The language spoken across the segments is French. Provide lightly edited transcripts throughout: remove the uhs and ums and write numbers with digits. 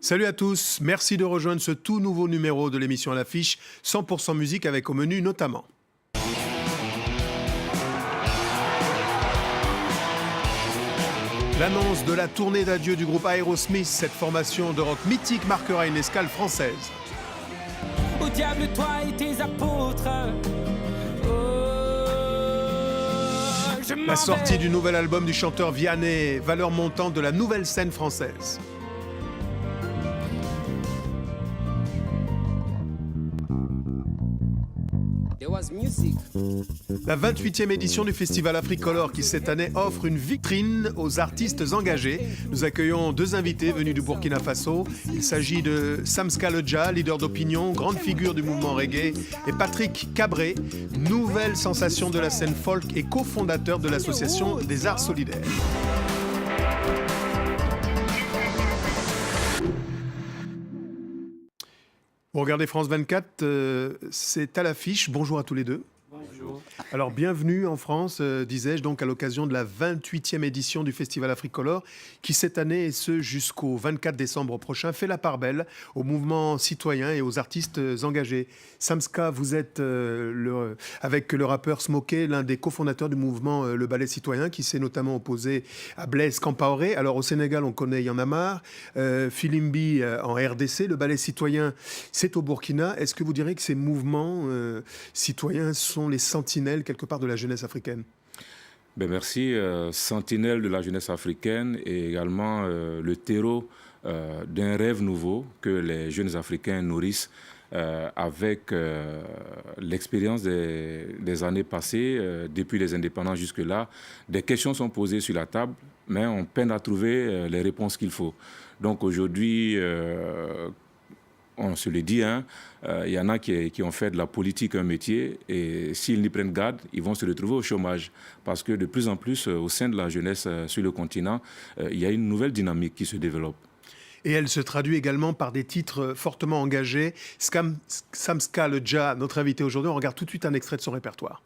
Salut à tous, merci de rejoindre ce tout nouveau numéro de l'émission à l'affiche, 100% musique avec au menu notamment. L'annonce de la tournée d'adieu du groupe Aerosmith, cette formation de rock mythique marquera une escale française. Au diable toi et tes apôtres. La sortie du nouvel album du chanteur Vianney, valeur montante de la nouvelle scène française. La 28e édition du Festival Africolor qui cette année offre une vitrine aux artistes engagés. Nous accueillons deux invités venus du Burkina Faso. Il s'agit de Samska Ledja, leader d'opinion, grande figure du mouvement reggae, et Patrick Cabré, nouvelle sensation de la scène folk et cofondateur de l'association des Arts Solidaires. Vous regardez France 24, c'est à l'affiche. Bonjour à tous les deux. Bonjour. Alors, bienvenue en France, disais-je, donc à l'occasion de la 28e édition du Festival Africolor, qui cette année, et ce jusqu'au 24 décembre prochain, fait la part belle au mouvement citoyen et aux artistes engagés. Samska, vous êtes avec le rappeur Smokey, l'un des cofondateurs du mouvement Le Ballet Citoyen, qui s'est notamment opposé à Blaise Compaoré. Alors au Sénégal, on connaît Y en a marre. Filimbi en RDC, le Ballet Citoyen, c'est au Burkina. Est-ce que vous direz que ces mouvements citoyens sont les sentinelles quelque part de la jeunesse africaine? Ben merci. Sentinelle de la jeunesse africaine et également le terreau d'un rêve nouveau que les jeunes Africains nourrissent avec l'expérience des années passées, depuis les indépendances jusque-là. Des questions sont posées sur la table, mais on peine à trouver les réponses qu'il faut. Donc aujourd'hui, on se le dit, il y en a qui ont fait de la politique un métier et s'ils n'y prennent garde, ils vont se retrouver au chômage. Parce que de plus en plus, au sein de la jeunesse sur le continent, il y a une nouvelle dynamique qui se développe. Et elle se traduit également par des titres fortement engagés. Samska Ledja, notre invité aujourd'hui, on regarde tout de suite un extrait de son répertoire.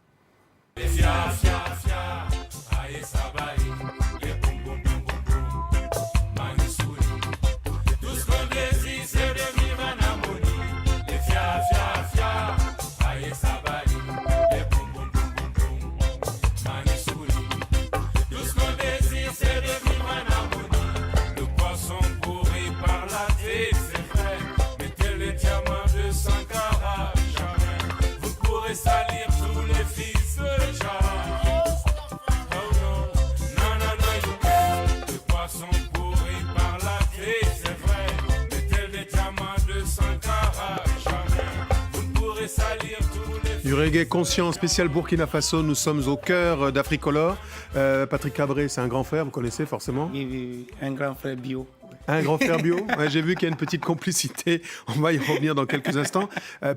Du reggae conscient, spécial Burkina Faso, nous sommes au cœur d'Africolor. Patrick Cabré, c'est un grand frère, vous connaissez forcément? Oui, un grand frère bio. Un grand frère bio. Ouais, j'ai vu qu'il y a une petite complicité, on va y revenir dans quelques instants.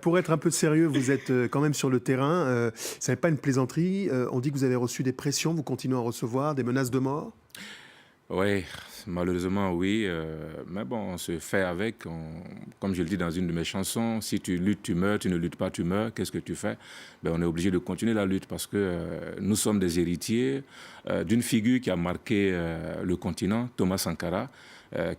Pour être un peu sérieux, vous êtes quand même sur le terrain, ce n'est pas une plaisanterie, on dit que vous avez reçu des pressions, vous continuez à recevoir des menaces de mort? Oui, malheureusement, oui. Mais bon, on se fait avec. Comme je le dis dans une de mes chansons, si tu luttes, tu meurs. Tu ne luttes pas, tu meurs. Qu'est-ce que tu fais? On est obligé de continuer la lutte parce que nous sommes des héritiers d'une figure qui a marqué le continent, Thomas Sankara,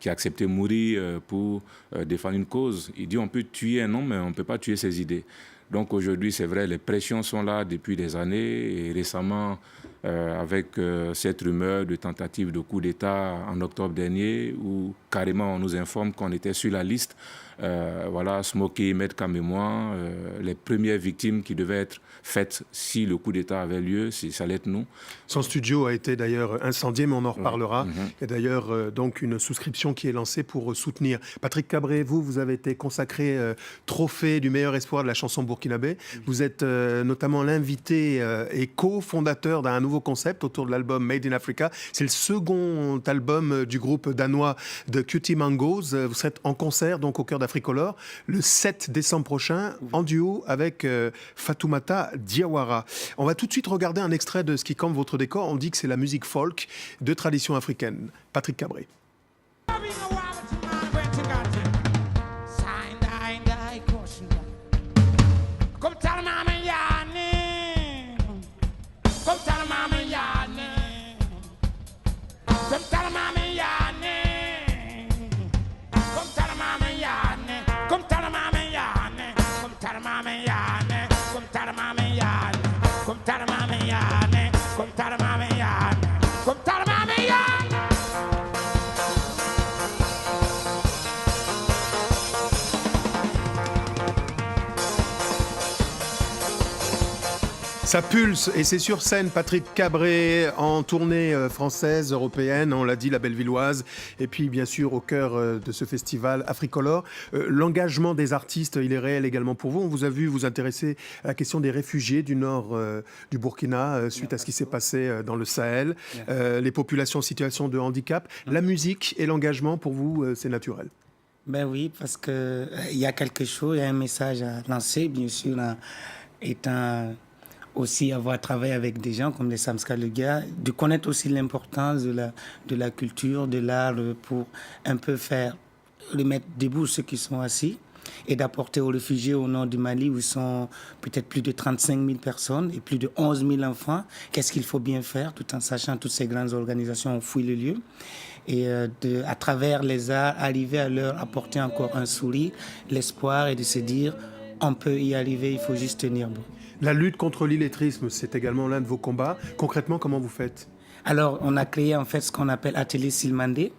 qui a accepté de mourir pour défendre une cause. Il dit on peut tuer un homme, mais on ne peut pas tuer ses idées. Donc aujourd'hui, c'est vrai, les pressions sont là depuis des années et récemment, avec cette rumeur de tentative de coup d'État en octobre dernier où carrément on nous informe qu'on était sur la liste. Voilà, Smokey, Maître Kamémoin, les premières victimes qui devaient être faites si le coup d'État avait lieu, ça allait être nous. Son studio a été d'ailleurs incendié, mais on en reparlera. Il y a d'ailleurs donc une souscription qui est lancée pour soutenir. Patrick Cabré, vous avez été consacré trophée du meilleur espoir de la chanson burkinabé. Vous êtes notamment l'invité et co-fondateur d'un nouveau concept autour de l'album Made in Africa. C'est le second album du groupe danois de Cutie Mangoes. Vous serez en concert donc au cœur d'Africolor le 7 décembre prochain en duo avec Fatoumata Diawara. On va tout de suite regarder un extrait de ce qui campe votre décor. On dit que c'est la musique folk de tradition africaine. Patrick Cabré. Come tell mama, yeah, come tell Ça pulse et c'est sur scène. Patrick Cabré en tournée française, européenne, on l'a dit, la Bellevilloise, et puis bien sûr au cœur de ce festival Africolor. L'engagement des artistes, il est réel également pour vous. On vous a vu vous intéresser à la question des réfugiés du nord du Burkina suite à ce qui s'est passé dans le Sahel, les populations en situation de handicap. La musique et l'engagement pour vous, c'est naturel. Ben oui, parce que il y a quelque chose, il y a un message à lancer, bien sûr, étant aussi avoir travaillé avec des gens comme les Samska Lega, de connaître aussi l'importance de la culture, de l'art, pour un peu faire remettre debout ceux qui sont assis et d'apporter aux réfugiés au nord du Mali où ils sont peut-être plus de 35 000 personnes et plus de 11 000 enfants. Qu'est-ce qu'il faut bien faire tout en sachant que toutes ces grandes organisations ont fouillé le lieu et à travers les arts, arriver à leur apporter encore un sourire, l'espoir et de se dire on peut y arriver, il faut juste tenir bon. La lutte contre l'illettrisme, c'est également l'un de vos combats. Concrètement, comment vous faites ? Alors, on a créé en fait ce qu'on appelle Atelier Silmandé.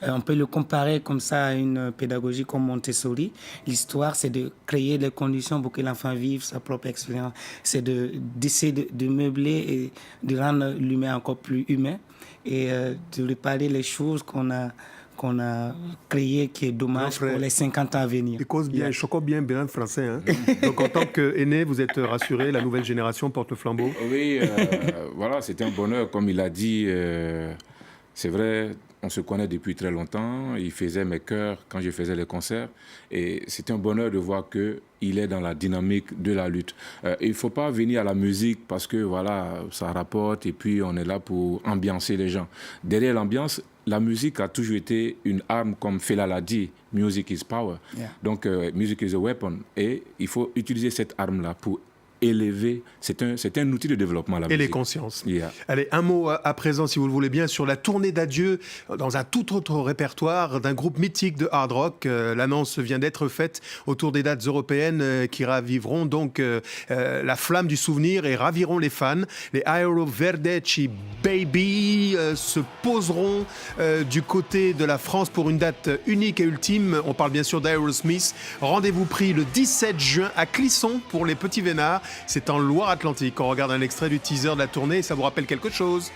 On peut le comparer comme ça à une pédagogie comme Montessori. L'histoire, c'est de créer les conditions pour que l'enfant vive sa propre expérience. C'est d'essayer de meubler et de rendre l'humain encore plus humain et de réparer les choses qu'on a créé qui est dommage pour les 50 ans à venir. Il cause bien, choco bien français. Hein. Donc en tant qu'aîné, vous êtes rassuré, la nouvelle génération porte le flambeau. Oui, voilà, c'était un bonheur, comme il a dit. C'est vrai, on se connaît depuis très longtemps. Il faisait mes chœurs quand je faisais les concerts. Et c'est un bonheur de voir qu'il est dans la dynamique de la lutte. Il ne faut pas venir à la musique parce que voilà, ça rapporte et puis on est là pour ambiancer les gens. Derrière l'ambiance, la musique a toujours été une arme, comme Fela l'a dit, music is power. Yeah. Donc, music is a weapon. Et il faut utiliser cette arme-là pour élever. C'est un outil de développement, la musique. Et les consciences. Yeah. Allez, un mot à présent, si vous le voulez bien, sur la tournée d'adieu dans un tout autre répertoire d'un groupe mythique de hard rock. L'annonce vient d'être faite autour des dates européennes qui raviveront donc la flamme du souvenir et raviront les fans. Les Aero Verdeci Baby se poseront du côté de la France pour une date unique et ultime. On parle bien sûr d'Aerosmith. Rendez-vous pris le 17 juin à Clisson pour les Petits Vénards. C'est en Loire-Atlantique. On regarde un extrait du teaser de la tournée et ça vous rappelle quelque chose ?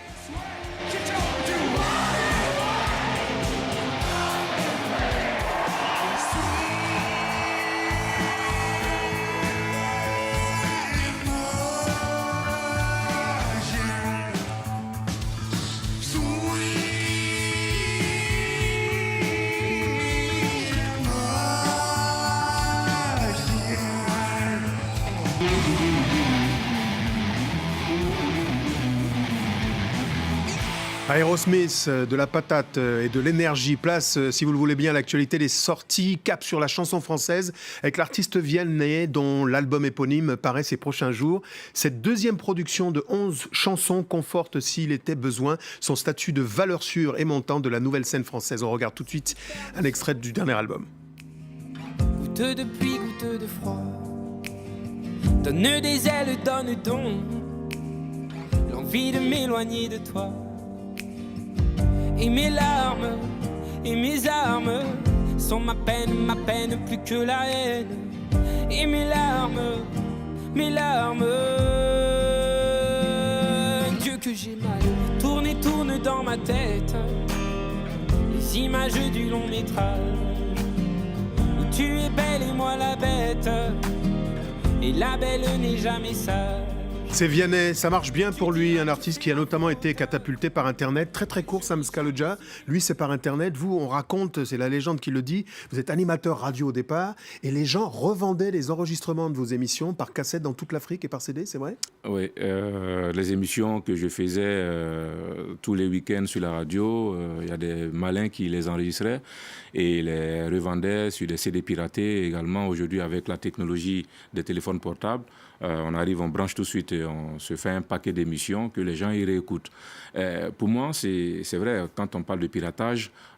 Aerosmith, de la patate et de l'énergie. Place, si vous le voulez bien, à l'actualité des sorties. Cap sur la chanson française avec l'artiste Vianney dont l'album éponyme paraît ces prochains jours. Cette deuxième production de 11 chansons conforte, s'il était besoin, son statut de valeur sûre et montante de la nouvelle scène française. On regarde tout de suite un extrait du dernier album. Goutte de pluie, goutte de froid, donne des ailes, donne donc l'envie de m'éloigner de toi. Et mes larmes et mes armes sont ma peine plus que la haine. Et mes larmes, Dieu que j'ai mal, tourne dans ma tête les images du long métrage où tu es belle et moi la bête, et la belle n'est jamais sage. C'est Vianney, ça marche bien pour lui, un artiste qui a notamment été catapulté par Internet. Très très court, Sam Scaloggia. Lui, c'est par Internet. Vous, on raconte, c'est la légende qui le dit, vous êtes animateur radio au départ et les gens revendaient les enregistrements de vos émissions par cassette dans toute l'Afrique et par CD, c'est vrai ? Oui, les émissions que je faisais tous les week-ends sur la radio, il y a des malins qui les enregistraient et les revendaient sur des CD piratés également. Aujourd'hui, avec la technologie des téléphones portables, on arrive, on branche tout de suite et on se fait un paquet d'émissions que les gens y réécoutent. Pour moi, c'est vrai, quand on parle de piratage,